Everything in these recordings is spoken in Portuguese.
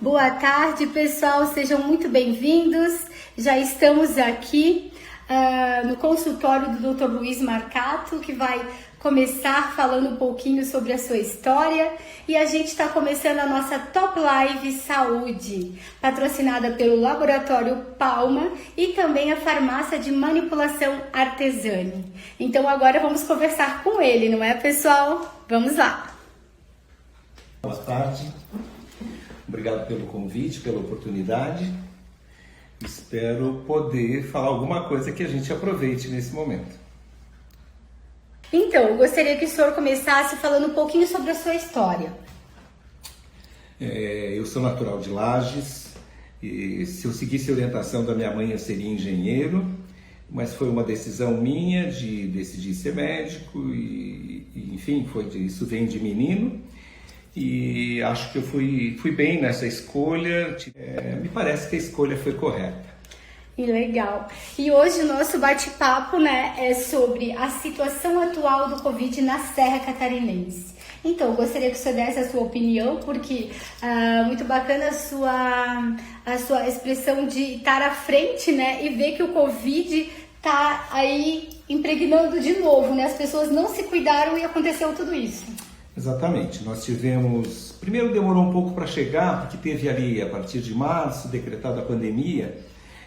Boa tarde, pessoal, sejam muito bem-vindos. Já estamos aqui no consultório do Dr. Luiz Marcato, que vai começar falando um pouquinho sobre a sua história. E a gente está começando a nossa Top Live Saúde, patrocinada pelo Laboratório Palma e também a Farmácia de Manipulação Artesani. Então agora vamos conversar com ele, não é, pessoal? Vamos lá! Boa tarde. Obrigado pelo convite, pela oportunidade. Espero poder falar alguma coisa que a gente aproveite nesse momento. Então, eu gostaria que o senhor começasse falando um pouquinho sobre a sua história. Eu sou natural de Lages e se eu seguisse a orientação da minha mãe eu seria engenheiro, mas foi uma decisão minha de decidir ser médico enfim, isso vem de menino. E acho que eu fui bem nessa escolha, me parece que a escolha foi correta. E legal. E hoje o nosso bate-papo, é sobre a situação atual do Covid na Serra Catarinense. Então, eu gostaria que o senhor desse a sua opinião, porque muito bacana a sua expressão de estar à frente, e ver que o Covid está aí impregnando de novo, As pessoas não se cuidaram e aconteceu tudo isso. Exatamente, nós tivemos, primeiro demorou um pouco para chegar, porque teve ali a partir de março decretada a pandemia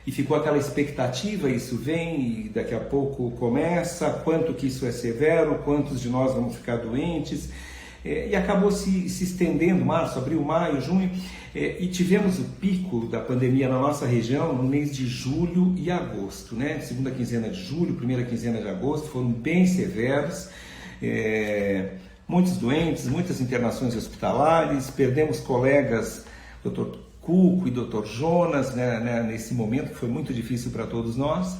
e ficou aquela expectativa, isso vem e daqui a pouco começa, quanto que isso é severo, quantos de nós vamos ficar doentes, e acabou se estendendo, março, abril, maio, junho, e tivemos o pico da pandemia na nossa região no mês de julho e agosto, Segunda quinzena de julho, primeira quinzena de agosto foram bem severos, muitos doentes, muitas internações hospitalares, perdemos colegas, Dr. Cuco e Dr. Jonas, nesse momento que foi muito difícil para todos nós.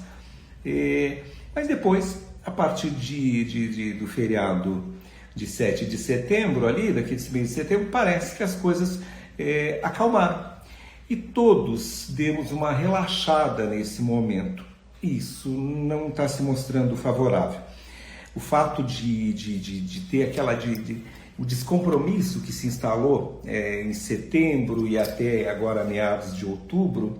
Mas depois, a partir do feriado de 7 de setembro, ali, daquele mês de setembro, parece que as coisas acalmaram. E todos demos uma relaxada nesse momento. Isso não está se mostrando favorável. O fato de ter o descompromisso que se instalou em setembro e até agora meados de outubro,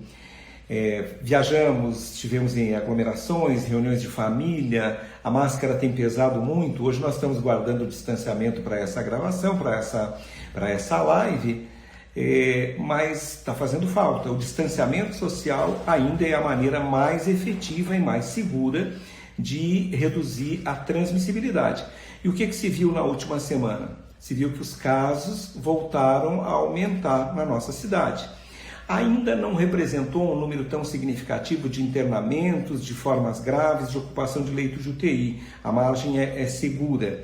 viajamos, estivemos em aglomerações, reuniões de família, a máscara tem pesado muito. Hoje nós estamos guardando o distanciamento para essa gravação, para essa live, mas está fazendo falta. O distanciamento social ainda é a maneira mais efetiva e mais segura de reduzir a transmissibilidade. E o que se viu na última semana? Se viu que os casos voltaram a aumentar na nossa cidade. Ainda não representou um número tão significativo de internamentos, de formas graves, de ocupação de leito de UTI. A margem é segura.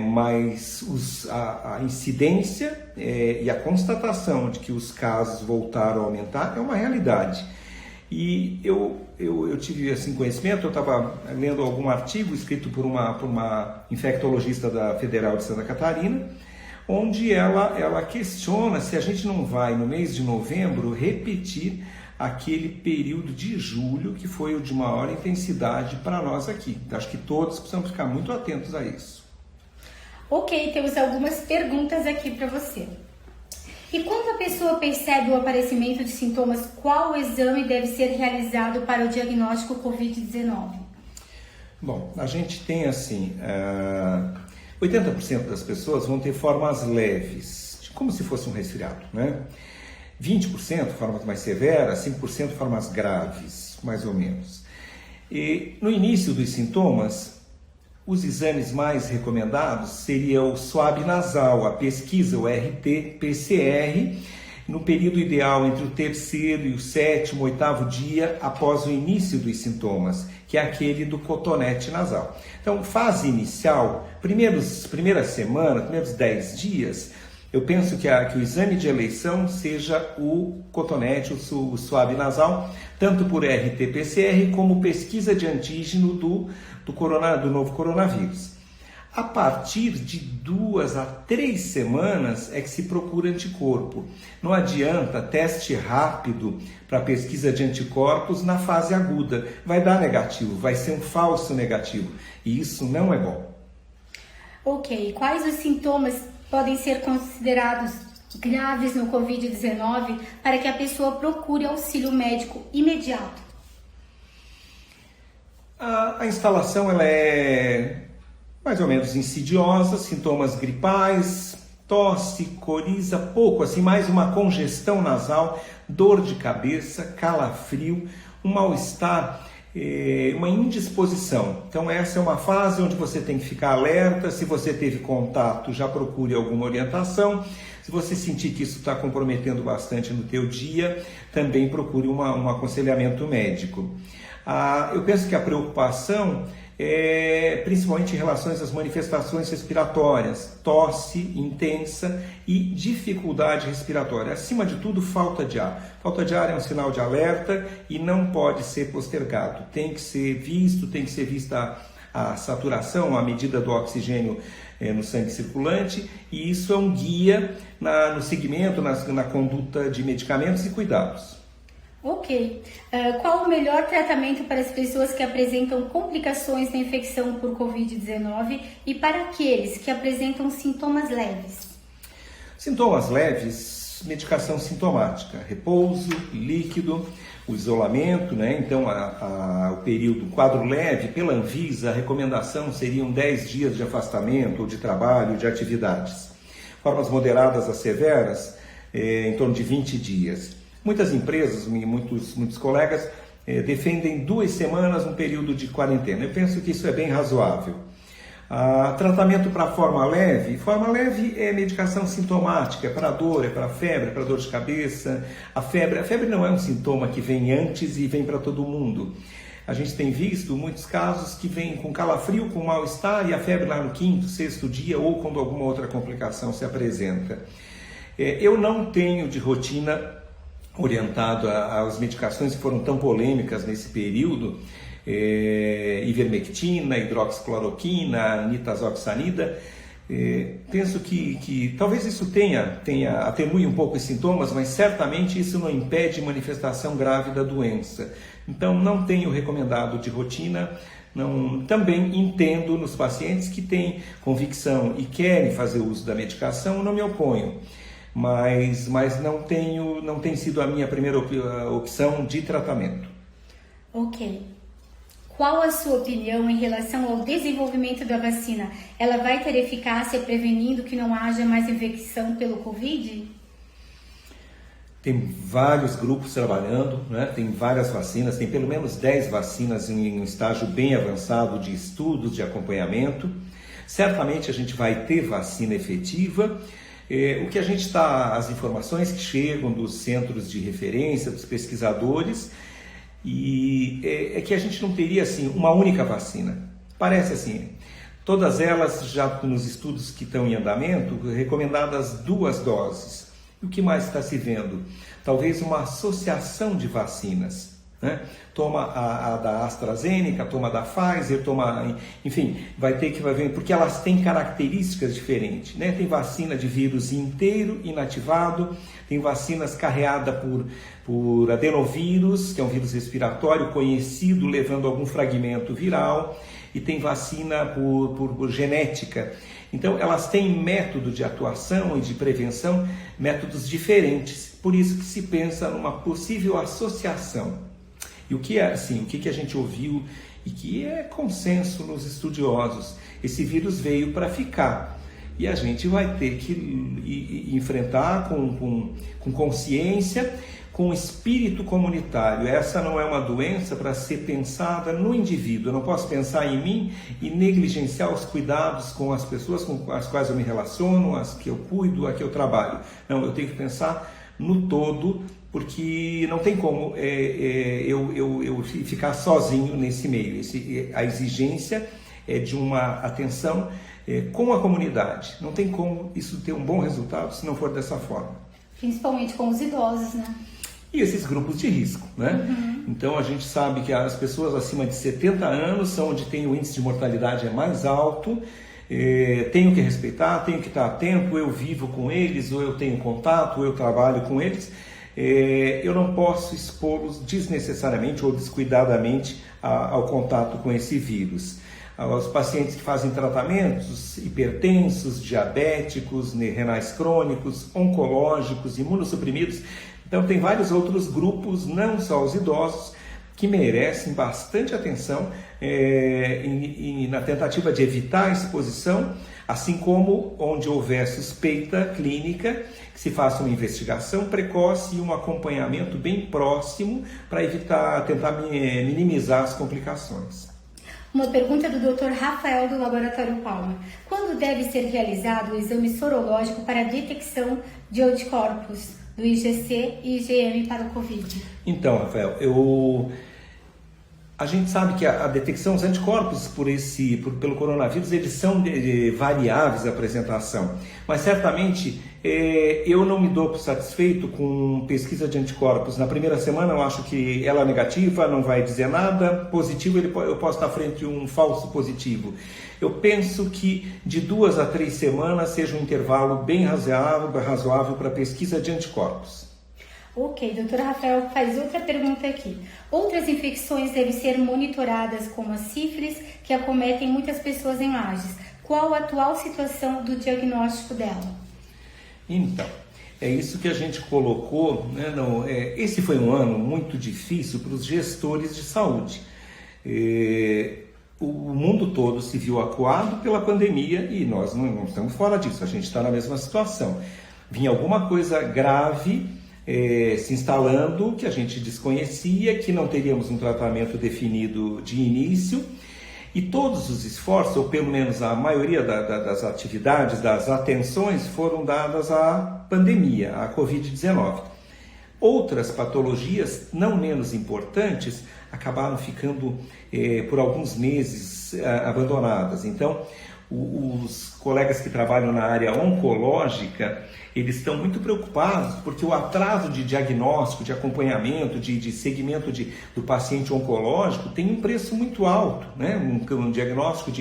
Mas a incidência e a constatação de que os casos voltaram a aumentar é uma realidade. E eu tive conhecimento, eu estava lendo algum artigo escrito por uma infectologista da Federal de Santa Catarina, onde ela questiona se a gente não vai, no mês de novembro, repetir aquele período de julho que foi o de maior intensidade para nós aqui. Acho que todos precisamos ficar muito atentos a isso. Ok, temos algumas perguntas aqui para você. E quando a pessoa percebe o aparecimento de sintomas, qual exame deve ser realizado para o diagnóstico Covid-19? Bom, a gente tem 80% das pessoas vão ter formas leves, como se fosse um resfriado, 20% formas mais severas, 5% formas graves, mais ou menos. E no início dos sintomas, os exames mais recomendados seriam o swab nasal, a pesquisa, o RT-PCR, no período ideal entre o terceiro e o sétimo, oitavo dia após o início dos sintomas, que é aquele do cotonete nasal. Então, fase inicial, primeiras semanas, primeiros 10 dias, eu penso que o exame de eleição seja o cotonete, o swab nasal, tanto por RT-PCR como pesquisa de antígeno do novo coronavírus. A partir de 2 a 3 semanas é que se procura anticorpo. Não adianta teste rápido para pesquisa de anticorpos na fase aguda. Vai dar negativo, vai ser um falso negativo. E isso não é bom. Ok, quais os sintomas podem ser considerados graves no Covid-19 para que a pessoa procure auxílio médico imediato? A instalação ela é mais ou menos insidiosa, sintomas gripais, tosse, coriza, pouco, assim, mais uma congestão nasal, dor de cabeça, calafrio, um mal-estar, uma indisposição. Então essa é uma fase onde você tem que ficar alerta. Se você teve contato, já procure alguma orientação. Se você sentir que isso está comprometendo bastante no teu dia, também procure um aconselhamento médico. Eu penso que a preocupação é principalmente em relação às manifestações respiratórias, tosse intensa e dificuldade respiratória. Acima de tudo, falta de ar. Falta de ar é um sinal de alerta e não pode ser postergado. Tem que ser vista a saturação, a medida do oxigênio no sangue circulante, e isso é um guia no segmento, na conduta de medicamentos e cuidados. Ok. Qual o melhor tratamento para as pessoas que apresentam complicações da infecção por Covid-19 e para aqueles que apresentam sintomas leves? Sintomas leves, medicação sintomática, repouso, líquido, o isolamento, né? Então o período, quadro leve, pela Anvisa, a recomendação seriam 10 dias de afastamento ou de trabalho, de atividades. Formas moderadas a severas, em torno de 20 dias. Muitas empresas, muitos colegas defendem 2 semanas, um período de quarentena. Eu penso que isso é bem razoável. Tratamento para forma leve é medicação sintomática, é para dor, é para febre, é para dor de cabeça. A febre não é um sintoma que vem antes e vem para todo mundo. A gente tem visto muitos casos que vêm com calafrio, com mal-estar e a febre lá no 5º, 6º dia ou quando alguma outra complicação se apresenta. Eu não tenho de rotina orientado às medicações que foram tão polêmicas nesse período, ivermectina, hidroxicloroquina, nitazoxanida. Penso que talvez isso atenue um pouco os sintomas, mas certamente isso não impede manifestação grave da doença. Então não tenho recomendado de rotina. Também entendo nos pacientes que têm convicção e querem fazer uso da medicação, não me oponho. Mas não tem sido a minha primeira opção de tratamento. Ok. Qual a sua opinião em relação ao desenvolvimento da vacina? Ela vai ter eficácia prevenindo que não haja mais infecção pelo Covid? Tem vários grupos trabalhando, né? Tem várias vacinas, tem pelo menos 10 vacinas em um estágio bem avançado de estudos, de acompanhamento. Certamente a gente vai ter vacina efetiva. O que as informações que chegam dos centros de referência, dos pesquisadores, é que a gente não teria assim uma única vacina. Parece assim, todas elas já nos estudos que estão em andamento, recomendadas 2 doses. E o que mais está se vendo? Talvez uma associação de vacinas. Né? Toma a da AstraZeneca, toma a da Pfizer, enfim, vai ver, porque elas têm características diferentes, né? Tem vacina de vírus inteiro, inativado, tem vacinas carreadas por adenovírus, que é um vírus respiratório conhecido, levando algum fragmento viral, e tem vacina por genética. Então, elas têm método de atuação e de prevenção, métodos diferentes, por isso que se pensa numa possível associação. E o que a gente ouviu e que é consenso nos estudiosos, esse vírus veio para ficar e a gente vai ter que enfrentar com consciência, com espírito comunitário. Essa não é uma doença para ser pensada no indivíduo. Eu não posso pensar em mim e negligenciar os cuidados com as pessoas com as quais eu me relaciono, as que eu cuido, as que eu trabalho. Não, eu tenho que pensar no todo, porque não tem como eu ficar sozinho nesse meio. A exigência é de uma atenção com a comunidade. Não tem como isso ter um bom resultado se não for dessa forma. Principalmente com os idosos, né? E esses grupos de risco, né? Uhum. Então a gente sabe que as pessoas acima de 70 anos são onde tem o índice de mortalidade mais alto. Tenho que respeitar, tenho que estar atento, eu vivo com eles, ou eu tenho contato, ou eu trabalho com eles. Eu não posso expô-los desnecessariamente ou descuidadamente ao contato com esse vírus. Os pacientes que fazem tratamentos hipertensos, diabéticos, renais crônicos, oncológicos, imunossuprimidos. Então tem vários outros grupos, não só os idosos, que merecem bastante atenção na tentativa de evitar a exposição, assim como onde houver suspeita clínica, que se faça uma investigação precoce e um acompanhamento bem próximo para tentar minimizar as complicações. Uma pergunta do Dr. Rafael do Laboratório Palma. Quando deve ser realizado o exame sorológico para a detecção de anticorpos do IgC e IgM para o Covid? Então, Rafael, a gente sabe que a detecção, os anticorpos pelo coronavírus, eles são variáveis a apresentação, mas certamente eu não me dou por satisfeito com pesquisa de anticorpos. Na primeira semana eu acho que ela é negativa, não vai dizer nada, positivo eu posso estar frente a um falso positivo. Eu penso que de 2 a 3 semanas seja um intervalo bem razoável para pesquisa de anticorpos. Ok, doutor Rafael faz outra pergunta aqui. Outras infecções devem ser monitoradas, como a sífilis, que acometem muitas pessoas em Lages. Qual a atual situação do diagnóstico dela? Então, é isso que a gente colocou, né? Esse foi um ano muito difícil para os gestores de saúde. O mundo todo se viu acuado pela pandemia e nós não estamos fora disso, a gente está na mesma situação. Vinha alguma coisa grave se instalando que a gente desconhecia, que não teríamos um tratamento definido de início, e todos os esforços, ou pelo menos a maioria das atividades, das atenções, foram dadas à pandemia, à Covid-19. Outras patologias não menos importantes acabaram ficando por alguns meses abandonadas. Então, os colegas que trabalham na área oncológica, eles estão muito preocupados porque o atraso de diagnóstico, de acompanhamento, de segmento do paciente oncológico tem um preço muito alto, né? Um diagnóstico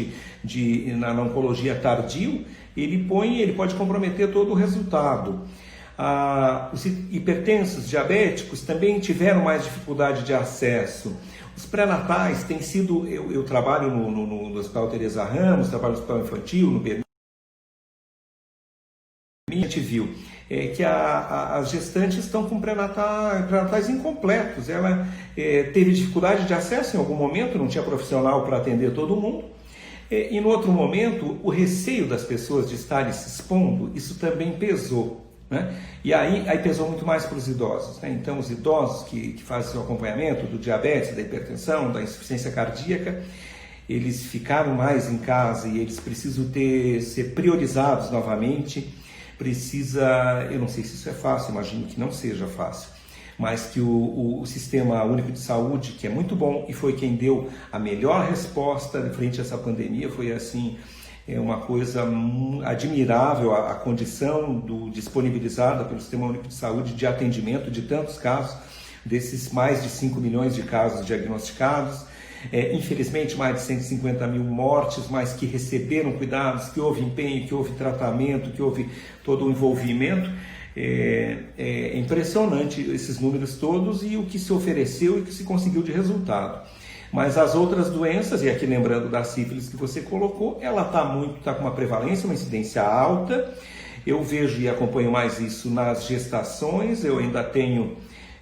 na oncologia tardio, ele pode comprometer todo o resultado. Os hipertensos, diabéticos também tiveram mais dificuldade de acesso. Os pré-natais têm sido, eu trabalho no Hospital Teresa Ramos, trabalho no Hospital Infantil, no Berlim, a gente viu que as gestantes estão com pré-natais incompletos. Ela teve dificuldade de acesso em algum momento, não tinha profissional para atender todo mundo. E no outro momento, o receio das pessoas de estarem se expondo, isso também pesou. Né? E aí pesou muito mais para os idosos, né? Então os idosos que fazem o acompanhamento do diabetes, da hipertensão, da insuficiência cardíaca, eles ficaram mais em casa e eles precisam ser priorizados novamente. Eu não sei se isso é fácil, imagino que não seja fácil, mas que o Sistema Único de Saúde, que é muito bom e foi quem deu a melhor resposta frente a essa pandemia, foi assim, uma coisa admirável a condição disponibilizada pelo Sistema Único de Saúde de atendimento de tantos casos, desses mais de 5 milhões de casos diagnosticados, infelizmente mais de 150 mil mortes, mas que receberam cuidados, que houve empenho, que houve tratamento, que houve todo o envolvimento. É impressionante esses números todos e o que se ofereceu e o que se conseguiu de resultado. Mas as outras doenças, e aqui lembrando da sífilis que você colocou, ela está com uma prevalência, uma incidência alta. Eu vejo e acompanho mais isso nas gestações. Eu ainda tenho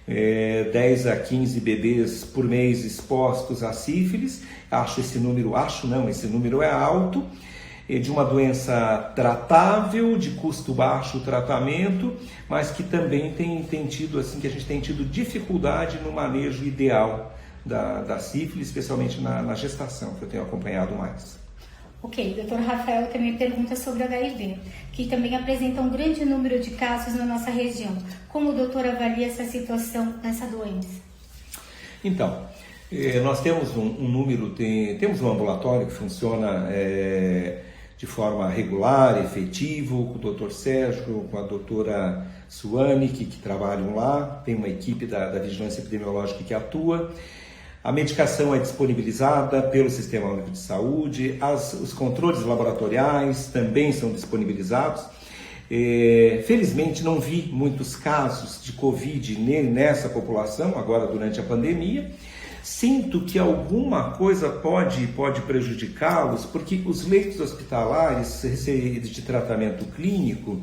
10 a 15 bebês por mês expostos à sífilis. Esse número é alto, de uma doença tratável, de custo baixo o tratamento, mas que também tem tido, assim, que a gente tem tido dificuldade no manejo ideal da sífilis, especialmente na gestação, que eu tenho acompanhado mais. Ok, o Dr. Rafael também pergunta sobre HIV, que também apresenta um grande número de casos na nossa região. Como o doutor avalia essa situação nessa doença? Então, nós temos temos um ambulatório que funciona de forma regular, efetivo, com o Dr. Sérgio, com a doutora Suane, que trabalham lá, tem uma equipe da Vigilância Epidemiológica que atua. A medicação é disponibilizada pelo Sistema Único de Saúde, os controles laboratoriais também são disponibilizados. Felizmente não vi muitos casos de Covid nessa população, agora durante a pandemia, Sinto que alguma coisa pode prejudicá-los, porque os leitos hospitalares de tratamento clínico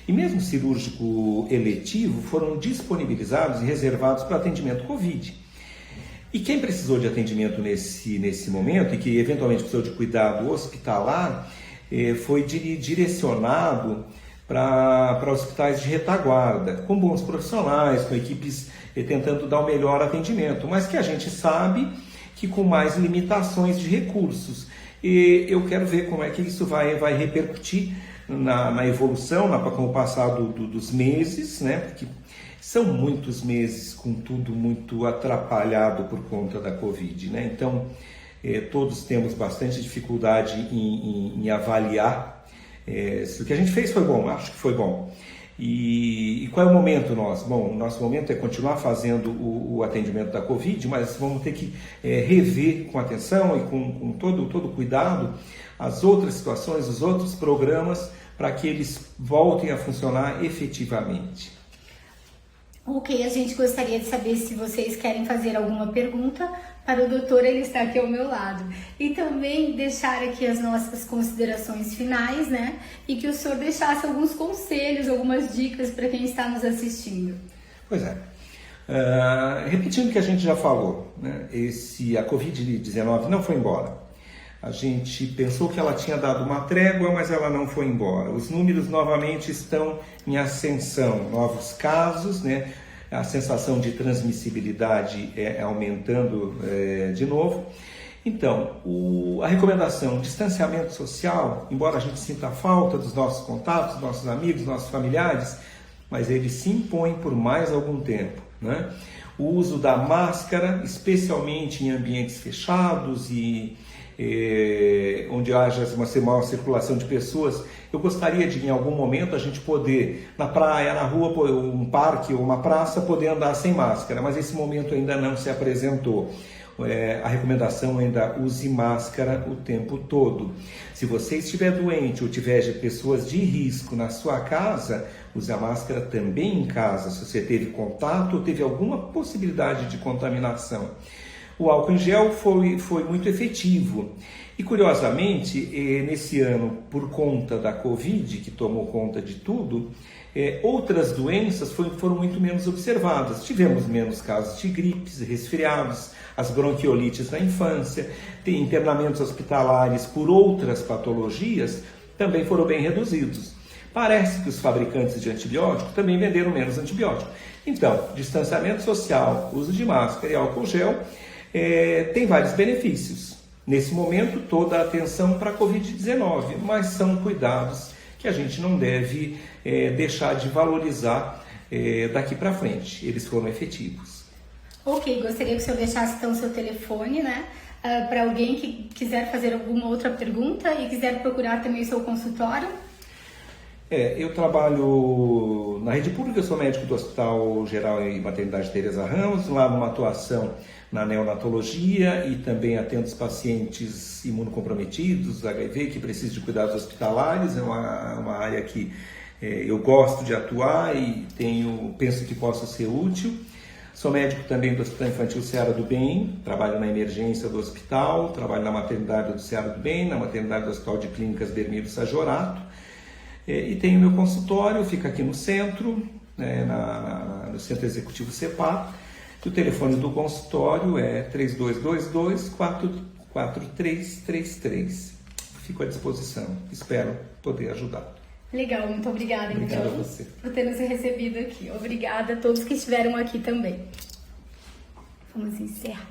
e mesmo cirúrgico eletivo foram disponibilizados e reservados para atendimento Covid. E quem precisou de atendimento nesse momento e que eventualmente precisou de cuidado hospitalar, foi direcionado para hospitais de retaguarda, com bons profissionais, com equipes tentando dar o melhor atendimento, mas que a gente sabe que com mais limitações de recursos. E eu quero ver como é que isso vai repercutir na evolução, com o passar dos meses, né? Porque são muitos meses com tudo muito atrapalhado por conta da Covid, né? Então, todos temos bastante dificuldade em avaliar se o que a gente fez foi bom. Acho que foi bom. E qual é o momento nosso? Bom, o nosso momento é continuar fazendo o atendimento da Covid, mas vamos ter que rever com atenção e com todo cuidado as outras situações, os outros programas, para que eles voltem a funcionar efetivamente. Ok, a gente gostaria de saber se vocês querem fazer alguma pergunta para o doutor, ele está aqui ao meu lado. E também deixar aqui as nossas considerações finais, né? E que o senhor deixasse alguns conselhos, algumas dicas para quem está nos assistindo. Pois é. Repetindo o que a gente já falou, né? A Covid-19 não foi embora. A gente pensou que ela tinha dado uma trégua, mas ela não foi embora. Os números novamente estão em ascensão, novos casos, né? A sensação de transmissibilidade aumentando de novo. Então, a recomendação, distanciamento social, embora a gente sinta a falta dos nossos contatos, dos nossos amigos, dos nossos familiares, mas ele se impõe por mais algum tempo, né? O uso da máscara, especialmente em ambientes fechados e onde haja uma maior circulação de pessoas. Eu gostaria de, em algum momento, a gente poder, na praia, na rua, um parque ou uma praça, poder andar sem máscara, mas esse momento ainda não se apresentou. A recomendação ainda use máscara o tempo todo. Se você estiver doente ou tiver pessoas de risco na sua casa, use a máscara também em casa, se você teve contato ou teve alguma possibilidade de contaminação. O álcool em gel foi muito efetivo. E, curiosamente, nesse ano, por conta da Covid, que tomou conta de tudo, outras doenças foram muito menos observadas. Tivemos menos casos de gripes, resfriados, as bronquiolites na infância, tem internamentos hospitalares por outras patologias também foram bem reduzidos. Parece que os fabricantes de antibiótico também venderam menos antibiótico. Então, distanciamento social, uso de máscara e álcool gel tem vários benefícios. Nesse momento, toda a atenção para a Covid-19, mas são cuidados que a gente não deve deixar de valorizar daqui para frente. Eles foram efetivos. Ok, gostaria que o senhor deixasse então o seu telefone, né? Para alguém que quiser fazer alguma outra pergunta e quiser procurar também o seu consultório. Eu trabalho na rede pública, eu sou médico do Hospital Geral e Maternidade Teresa Ramos, lá numa atuação na neonatologia e também atendo os pacientes imunocomprometidos, HIV, que precisam de cuidados hospitalares. É uma área que eu gosto de atuar e penso que possa ser útil. Sou médico também do Hospital Infantil Seara do Bem, trabalho na emergência do hospital, trabalho na maternidade do Seara do Bem, na maternidade do Hospital de Clínicas Bermiro Sajorato. E tenho meu consultório, fica aqui no centro, no Centro Executivo CEPAR. O telefone do consultório é 3222-4333. Fico à disposição, espero poder ajudar. Legal, muito obrigada, Obrigado a você por ter nos recebido aqui. Obrigada a todos que estiveram aqui também. Vamos encerrar.